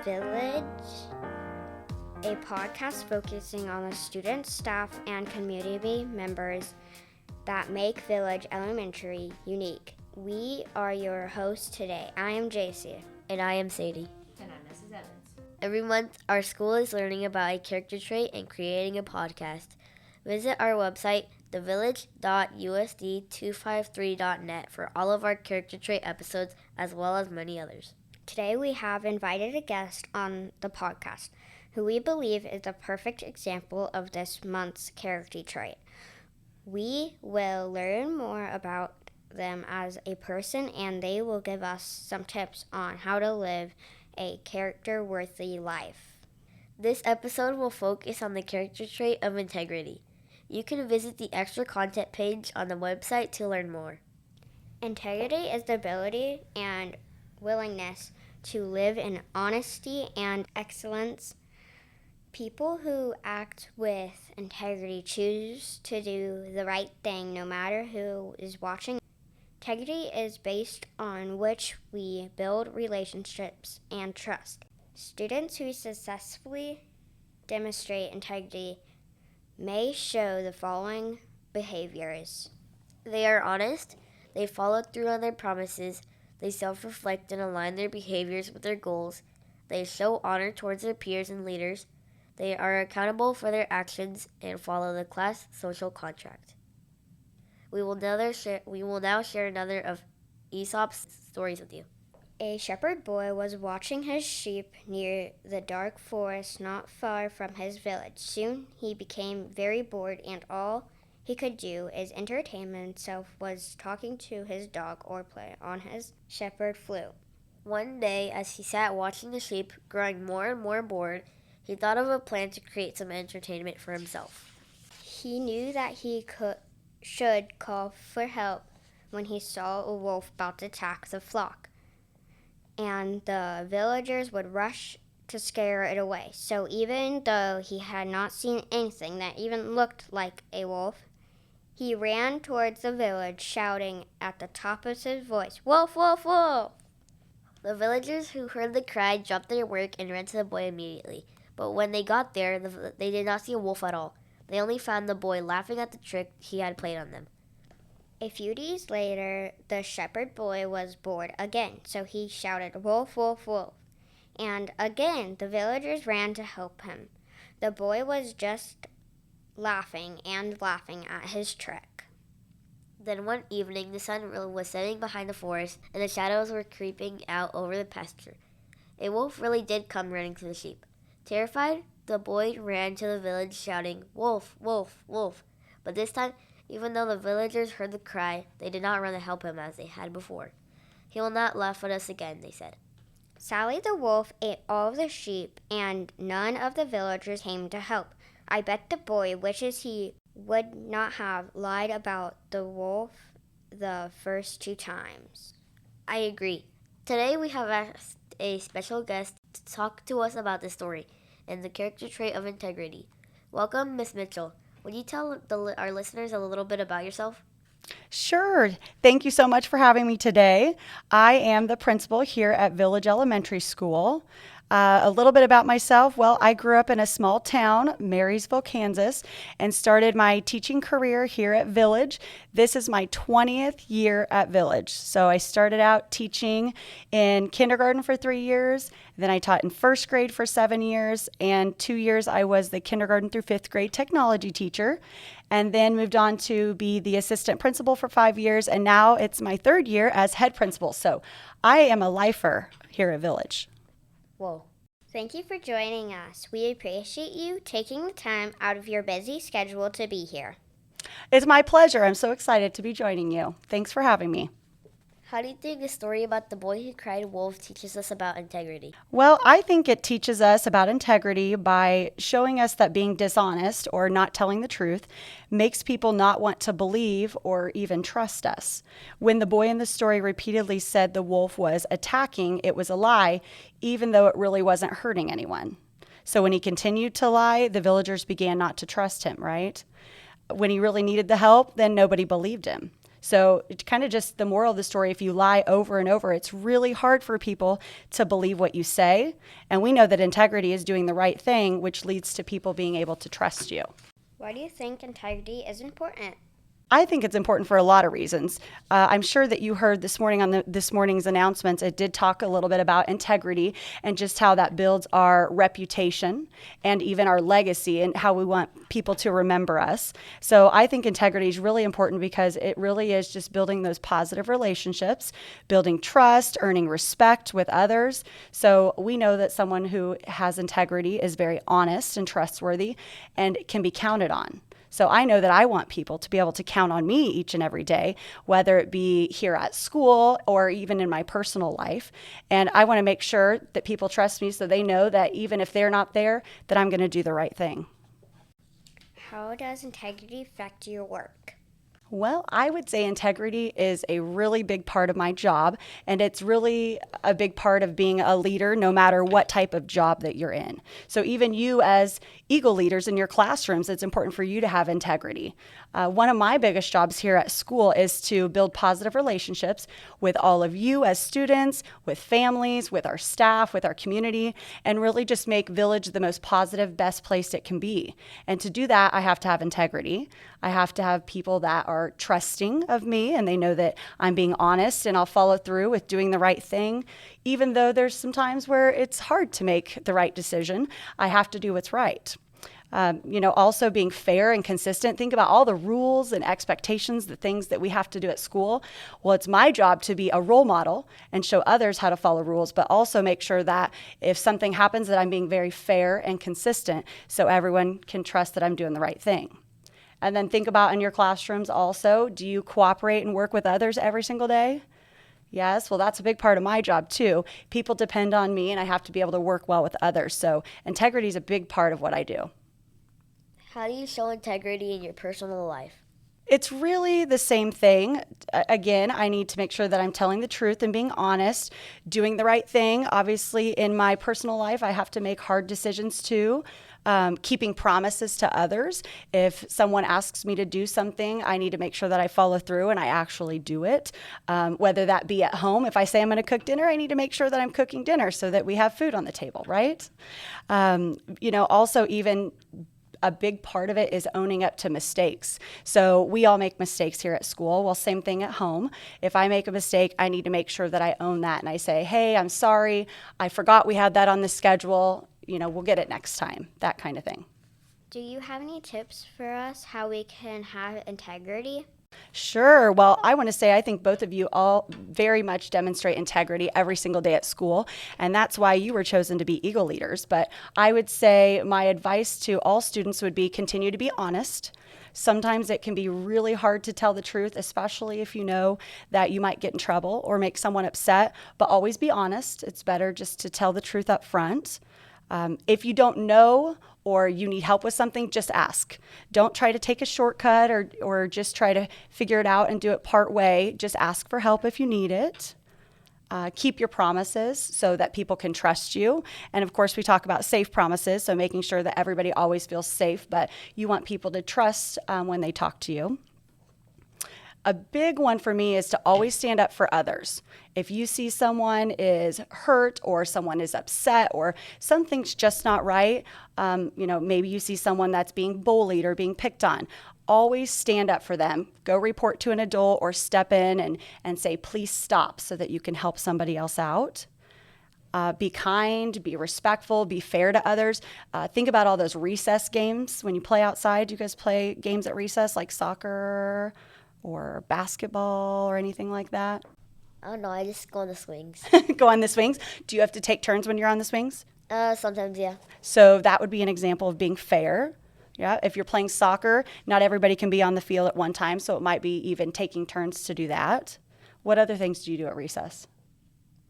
Village, a podcast focusing on the students, staff, and community members that make Village Elementary unique. We are your hosts today. I am JC. And I am Sadie. And I'm Mrs. Evans. Every month, our school is learning about a character trait and creating a podcast. Visit our website, thevillage.usd253.net, for all of our character trait episodes, as well as many others. Today we have invited a guest on the podcast who we believe is the perfect example of this month's character trait. We will learn more about them as a person, and they will give us some tips on how to live a character-worthy life. This episode will focus on the character trait of integrity. You can visit the extra content page on the website to learn more. Integrity is the ability and willingness to live in honesty and excellence. People who act with integrity choose to do the right thing no matter who is watching. Integrity is based on which we build relationships and trust. Students who successfully demonstrate integrity may show the following behaviors. They are honest, they follow through on their promises, they self-reflect and align their behaviors with their goals, they show honor towards their peers and leaders, they are accountable for their actions, and follow the class social contract. We will now share another of Aesop's stories with you. A shepherd boy was watching his sheep near the dark forest not far from his village. Soon he became very bored, and all he could do is entertain himself was talking to his dog or play on his shepherd flute. One day, as he sat watching the sheep, growing more and more bored, he thought of a plan to create some entertainment for himself. He knew that he should call for help when he saw a wolf about to attack the flock, and the villagers would rush to scare it away. So even though he had not seen anything that even looked like a wolf, he ran towards the village, shouting at the top of his voice, "Wolf, wolf, wolf!" The villagers who heard the cry dropped their work and ran to the boy immediately. But when they got there, they did not see a wolf at all. They only found the boy laughing at the trick he had played on them. A few days later, the shepherd boy was bored again, so he shouted, "Wolf, wolf, wolf!" And again, the villagers ran to help him. The boy was just laughing and laughing at his trick. Then one evening, the sun was setting behind the forest, and the shadows were creeping out over the pasture. A wolf really did come running to the sheep. Terrified, the boy ran to the village shouting, "Wolf, wolf, wolf!" But this time, even though the villagers heard the cry, they did not run to help him as they had before. "He will not laugh at us again," they said. Sally the wolf ate all of the sheep, and none of the villagers came to help. I bet the boy wishes he would not have lied about the wolf the first 2 times. I agree. Today we have asked a special guest to talk to us about this story and the character trait of integrity. Welcome, Miss Mitchell. Would you tell our listeners a little bit about yourself? Sure. Thank you so much for having me today. I am the principal here at Village Elementary School. A little bit about myself. Well, I grew up in a small town, Marysville, Kansas, and started my teaching career here at Village. This is my 20th year at Village. So I started out teaching in kindergarten for 3 years. Then I taught in first grade for 7 years. And 2 years I was the kindergarten through 5th grade technology teacher. And then moved on to be the assistant principal for 5 years. And now it's my 3rd year as head principal. So I am a lifer here at Village. Whoa. Thank you for joining us. We appreciate you taking the time out of your busy schedule to be here. It's my pleasure. I'm so excited to be joining you. Thanks for having me. How do you think the story about the boy who cried wolf teaches us about integrity? Well, I think it teaches us about integrity by showing us that being dishonest or not telling the truth makes people not want to believe or even trust us. When the boy in the story repeatedly said the wolf was attacking, it was a lie, even though it really wasn't hurting anyone. So when he continued to lie, the villagers began not to trust him, right? When he really needed the help, then nobody believed him. So it's kind of just the moral of the story. If you lie over and over, it's really hard for people to believe what you say. And we know that integrity is doing the right thing, which leads to people being able to trust you. Why do you think integrity is important? I think it's important for a lot of reasons. I'm sure that you heard this morning on this morning's announcements, it did talk a little bit about integrity and just how that builds our reputation and even our legacy and how we want people to remember us. So I think integrity is really important because it really is just building those positive relationships, building trust, earning respect with others. So we know that someone who has integrity is very honest and trustworthy and can be counted on. So I know that I want people to be able to count on me each and every day, whether it be here at school or even in my personal life. And I want to make sure that people trust me so they know that even if they're not there, that I'm going to do the right thing. How does integrity affect your work? Well, I would say integrity is a really big part of my job, and it's really a big part of being a leader no matter what type of job that you're in. So even you as Eagle leaders in your classrooms, it's important for you to have integrity. One of my biggest jobs here at school is to build positive relationships with all of you as students, with families, with our staff, with our community, and really just make Village the most positive, best place it can be. And to do that, I have to have integrity. I have to have people that are trusting of me and they know that I'm being honest and I'll follow through with doing the right thing. Even though there's some times where it's hard to make the right decision, I have to do what's right. Also being fair and consistent. Think about all the rules and expectations, the things that we have to do at school. Well, it's my job to be a role model and show others how to follow rules, but also make sure that if something happens that I'm being very fair and consistent so everyone can trust that I'm doing the right thing. And then think about in your classrooms also, do you cooperate and work with others every single day? Yes, well, that's a big part of my job too. People depend on me and I have to be able to work well with others. So integrity is a big part of what I do. How do you show integrity in your personal life? It's really the same thing. Again, I need to make sure that I'm telling the truth and being honest, doing the right thing. Obviously, in my personal life, I have to make hard decisions too. Keeping promises to others. If someone asks me to do something, I need to make sure that I follow through and I actually do it. Whether that be at home, if I say I'm going to cook dinner, I need to make sure that I'm cooking dinner so that we have food on the table, right? Also even a big part of it is owning up to mistakes. So we all make mistakes here at school. Well, same thing at home. If I make a mistake, I need to make sure that I own that and I say, hey, I'm sorry. I forgot we had that on the schedule. We'll get it next time, that kind of thing. Do you have any tips for us how we can have integrity? Sure. Well, I want to say I think both of you all very much demonstrate integrity every single day at school, and that's why you were chosen to be Eagle leaders. But I would say my advice to all students would be continue to be honest. Sometimes it can be really hard to tell the truth, especially if you know that you might get in trouble or make someone upset, but always be honest. It's better just to tell the truth up front. If you don't know or you need help with something, just ask. Don't try to take a shortcut or just try to figure it out and do it part way. Just ask for help if you need it. Keep your promises so that people can trust you. And of course, we talk about safe promises, so making sure that everybody always feels safe, but you want people to trust when they talk to you. A big one for me is to always stand up for others. If you see someone is hurt or someone is upset or something's just not right, maybe you see someone that's being bullied or being picked on, always stand up for them. Go report to an adult or step in and say, please stop, so that you can help somebody else out. Be kind, be respectful, be fair to others. Think about all those recess games. When you play outside, do you guys play games at recess like soccer or basketball or anything like that? I don't know, I just go on the swings. Go on the swings? Do you have to take turns when you're on the swings? Sometimes, yeah. So that would be an example of being fair. Yeah, if you're playing soccer, not everybody can be on the field at one time, so it might be even taking turns to do that. What other things do you do at recess?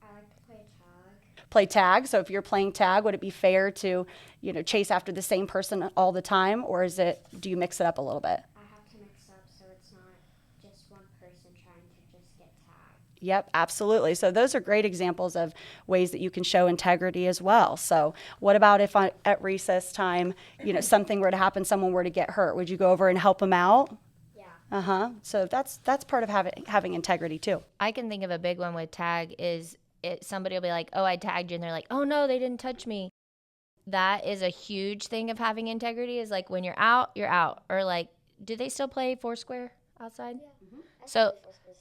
I like to play tag. Play tag. So if you're playing tag, would it be fair to, chase after the same person all the time, or do you mix it up a little bit? I have to mix up so it's not just one person trying to just get tagged. Yep, absolutely. So those are great examples of ways that you can show integrity as well. So what about if at recess time, something were to happen, someone were to get hurt? Would you go over and help them out? Yeah. So that's part of having integrity too. I can think of a big one with tag is somebody will be like, oh, I tagged you. And they're like, oh, no, they didn't touch me. That is a huge thing of having integrity is like when you're out, you're out. Or like, do they still play Foursquare outside? Yeah. So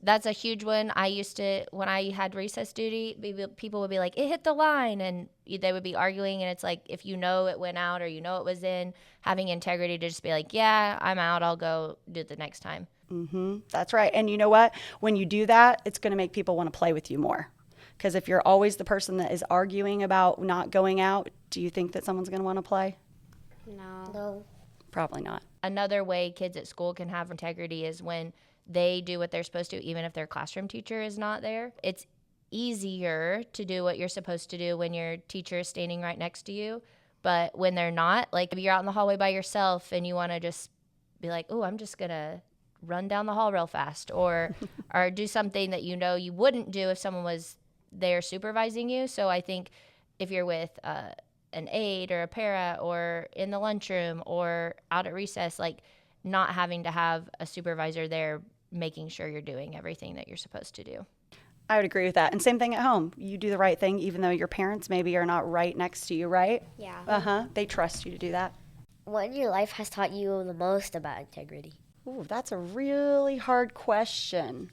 that's a huge one. I used to, when I had recess duty, people would be like, it hit the line. And they would be arguing. And it's like, if you know it went out or you know it was in, having integrity to just be like, yeah, I'm out. I'll go do it the next time. That's right. And you know what? When you do that, it's going to make people want to play with you more. Because if you're always the person that is arguing about not going out, do you think that someone's going to want to play? No. Probably not. Another way kids at school can have integrity is when they do what they're supposed to, even if their classroom teacher is not there. It's easier to do what you're supposed to do when your teacher is standing right next to you. But when they're not, like if you're out in the hallway by yourself and you want to just be like, oh, I'm just going to run down the hall real fast or do something that you know you wouldn't do if someone was there supervising you. So I think if you're with an aide or a para or in the lunchroom or out at recess, like not having to have a supervisor there making sure you're doing everything that you're supposed to do. I would agree with that. And same thing at home. You do the right thing even though your parents maybe are not right next to you, right? Yeah. They trust you to do that. What in your life has taught you the most about integrity? Ooh, that's a really hard question.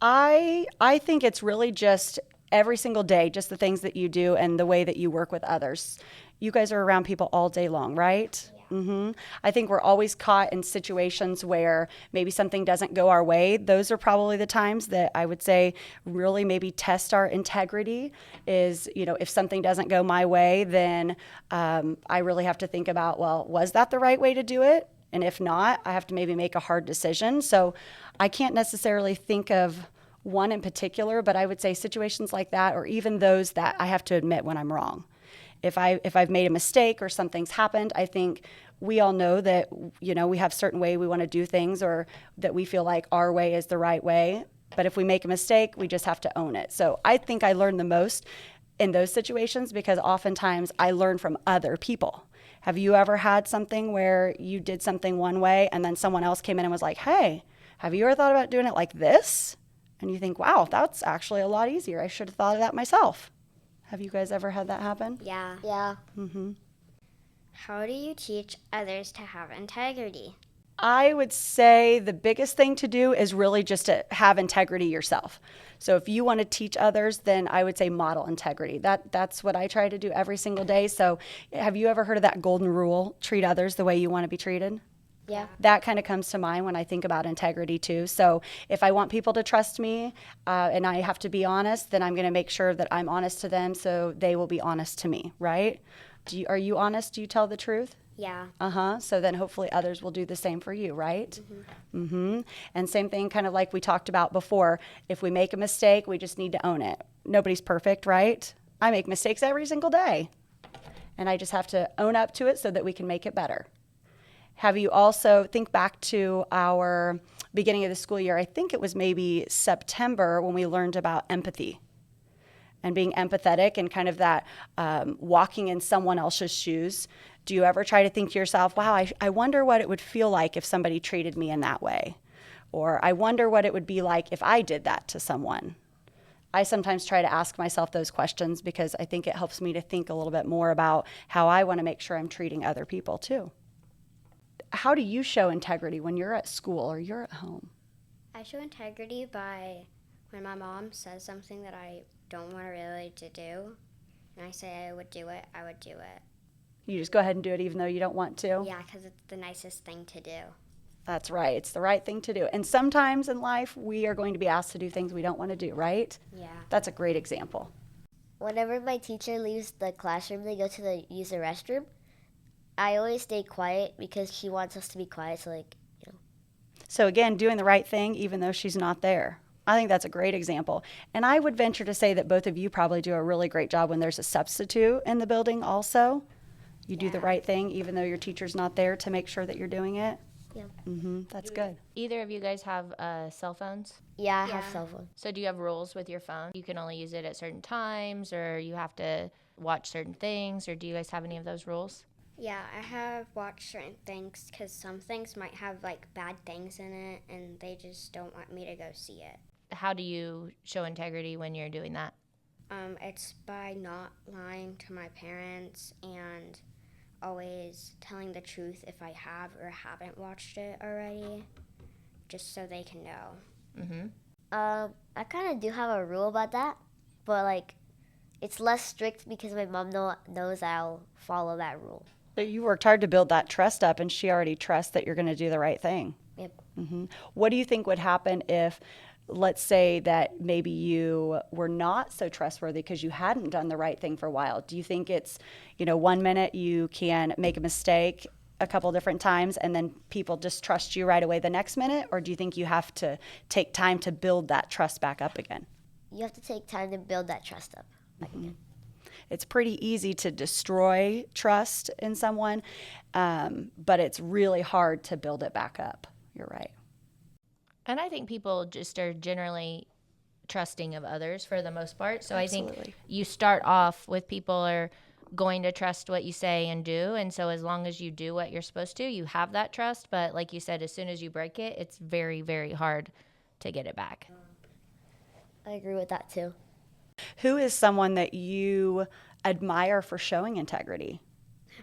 I think it's really just every single day, just the things that you do and the way that you work with others. You guys are around people all day long, right? I think we're always caught in situations where maybe something doesn't go our way. Those are probably the times that I would say really maybe test our integrity is, if something doesn't go my way, then I really have to think about, well, was that the right way to do it? And if not, I have to maybe make a hard decision. So I can't necessarily think of one in particular, but I would say situations like that, or even those that I have to admit when I'm wrong. If I've made a mistake or something's happened, I think we all know that, we have certain way we want to do things or that we feel like our way is the right way. But if we make a mistake, we just have to own it. So I think I learn the most in those situations because oftentimes I learn from other people. Have you ever had something where you did something one way and then someone else came in and was like, hey, have you ever thought about doing it like this? And you think, wow, that's actually a lot easier. I should have thought of that myself. Have you guys ever had that happen? Yeah. Yeah. How do you teach others to have integrity? I would say the biggest thing to do is really just to have integrity yourself. So if you want to teach others, then I would say model integrity. That's what I try to do every single day. So have you ever heard of that golden rule? Treat others the way you want to be treated? Yeah. That kind of comes to mind when I think about integrity too. So if I want people to trust me and I have to be honest, then I'm going to make sure that I'm honest to them so they will be honest to me, right? Are you honest? Do you tell the truth? Yeah. So then hopefully others will do the same for you, right? And same thing, kind of like we talked about before. If we make a mistake, we just need to own it. Nobody's perfect, right? I make mistakes every single day. And I just have to own up to it so that we can make it better. Have you also, think back to our beginning of the school year, I think it was maybe September when we learned about empathy and being empathetic and kind of that walking in someone else's shoes. Do you ever try to think to yourself, wow, I wonder what it would feel like if somebody treated me in that way? Or I wonder what it would be like if I did that to someone. I sometimes try to ask myself those questions because I think it helps me to think a little bit more about how I want to make sure I'm treating other people too. How do you show integrity when you're at school or you're at home? I show integrity by when my mom says something that I don't want really to do, and I say I would do it, I would do it. You just go ahead and do it even though you don't want to? Yeah, because it's the nicest thing to do. That's right. It's the right thing to do. And sometimes in life, we are going to be asked to do things we don't want to do, right? Yeah. That's a great example. Whenever my teacher leaves the classroom to go to use the restroom, I always stay quiet because she wants us to be quiet. So, So again, doing the right thing even though she's not there. I think that's a great example. And I would venture to say that both of you probably do a really great job when there's a substitute in the building also. You do the right thing even though your teacher's not there to make sure that you're doing it. Yeah. That's good. Either of you guys have cell phones? Yeah, I have cell phone. So do you have rules with your phone? You can only use it at certain times or you have to watch certain things or do you guys have any of those rules? Yeah, I have watched certain things because some things might have like bad things in it and they just don't want me to go see it. How do you show integrity when you're doing that? It's by not lying to my parents and always telling the truth if I have or haven't watched it already, just so they can know. Mm-hmm. I kind of do have a rule about that, but like, it's less strict because my mom knows I'll follow that rule. So you worked hard to build that trust up, and she already trusts that you're going to do the right thing. Yep. What do you think would happen if, let's say that maybe you were not so trustworthy because you hadn't done the right thing for a while? Do you think it's, 1 minute you can make a mistake a couple different times and then people just trust you right away the next minute? Or do you think you have to take time to build that trust back up again? You have to take time to build that trust up. It's pretty easy to destroy trust in someone, but it's really hard to build it back up. You're right. And I think people just are generally trusting of others for the most part. So Absolutely. I think you start off with people are going to trust what you say and do. And so as long as you do what you're supposed to, you have that trust. But like you said, as soon as you break it, it's very, very hard to get it back. I agree with that too. Who is someone that you admire for showing integrity?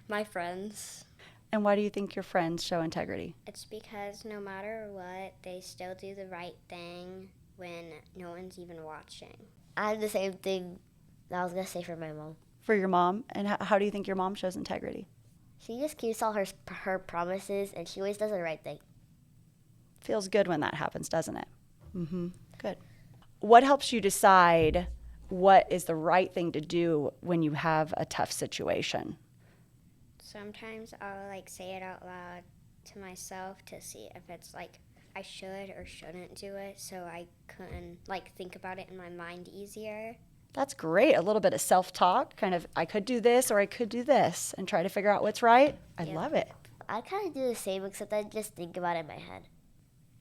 My friends. And why do you think your friends show integrity? It's because no matter what, they still do the right thing when no one's even watching. I have the same thing that I was going to say for my mom. For your mom? And how do you think your mom shows integrity? She just keeps all her promises, and she always does the right thing. Feels good when that happens, doesn't it? Good. What helps you decide what is the right thing to do when you have a tough situation? Sometimes I'll like say it out loud to myself to see if it's like I should or shouldn't do it, so I can like think about it in my mind easier. That's great. A little bit of self-talk, kind of, I could do this or I could do this, and try to figure out what's right. I Yeah. love it. I kind of do the same, except I just think about it in my head.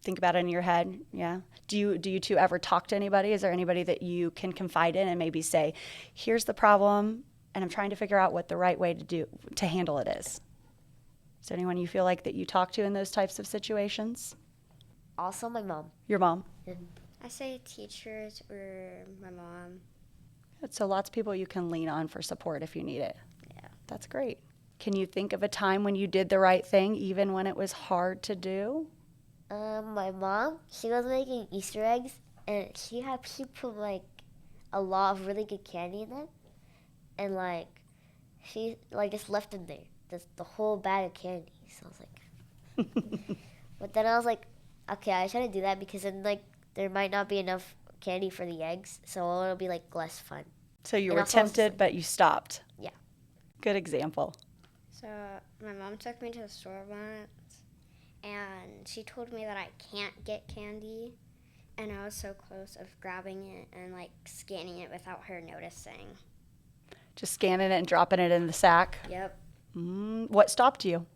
Think about it in your head. Yeah. Do you two ever talk to anybody? Is there anybody that you can confide in and maybe say, here's the problem, and I'm trying to figure out what the right way to handle it is? Is there anyone you feel like that you talk to in those types of situations? Also, my mom. Your mom. I say teachers or my mom. So lots of people you can lean on for support if you need it. Yeah. That's great. Can you think of a time when you did the right thing even when it was hard to do? My mom, she was making Easter eggs, and she put like a lot of really good candy in them, and like she like just left them there, just the whole bag of candy. So I was like, but then I was like, okay, I try to do that because then like there might not be enough candy for the eggs, so it'll be like less fun. So you And were also I was just tempted, like- but you stopped. Yeah. Good example. So my mom took me to the store once, and she told me that I can't get candy, and I was so close of grabbing it and like scanning it without her noticing. Just scanning it and dropping it in the sack. Yep. What stopped you?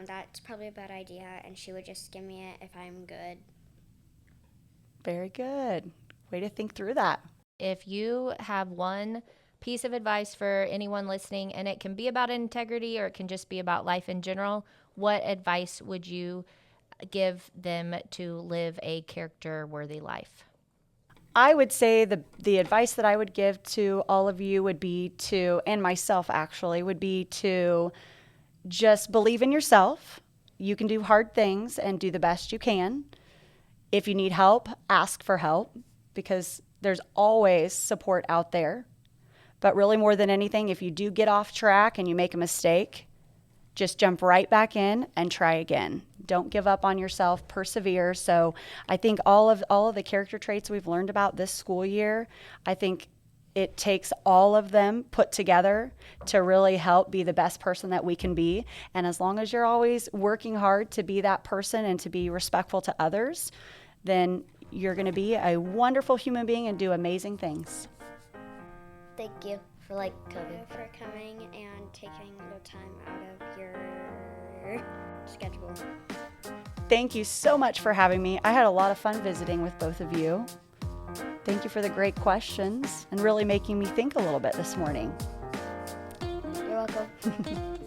That's probably a bad idea, and she would just give me it if I'm good. Very good. Way to think through that. If you have one piece of advice for anyone listening, and it can be about integrity or it can just be about life in general, what advice would you give them to live a character-worthy life? I would say the advice that I would give to all of you would be to, and myself actually, would be to just believe in yourself. You can do hard things and do the best you can. If you need help, ask for help, because there's always support out there. But really, more than anything, if you do get off track and you make a mistake, just jump right back in and try again. Don't give up on yourself, persevere. So I think all of the character traits we've learned about this school year, I think it takes all of them put together to really help be the best person that we can be. And as long as you're always working hard to be that person and to be respectful to others, then you're going to be a wonderful human being and do amazing things. Thank you for like coming. Thank you for coming and taking a little time out of your schedule. Thank you so much for having me. I had a lot of fun visiting with both of you. Thank you for the great questions and really making me think a little bit this morning. You're welcome.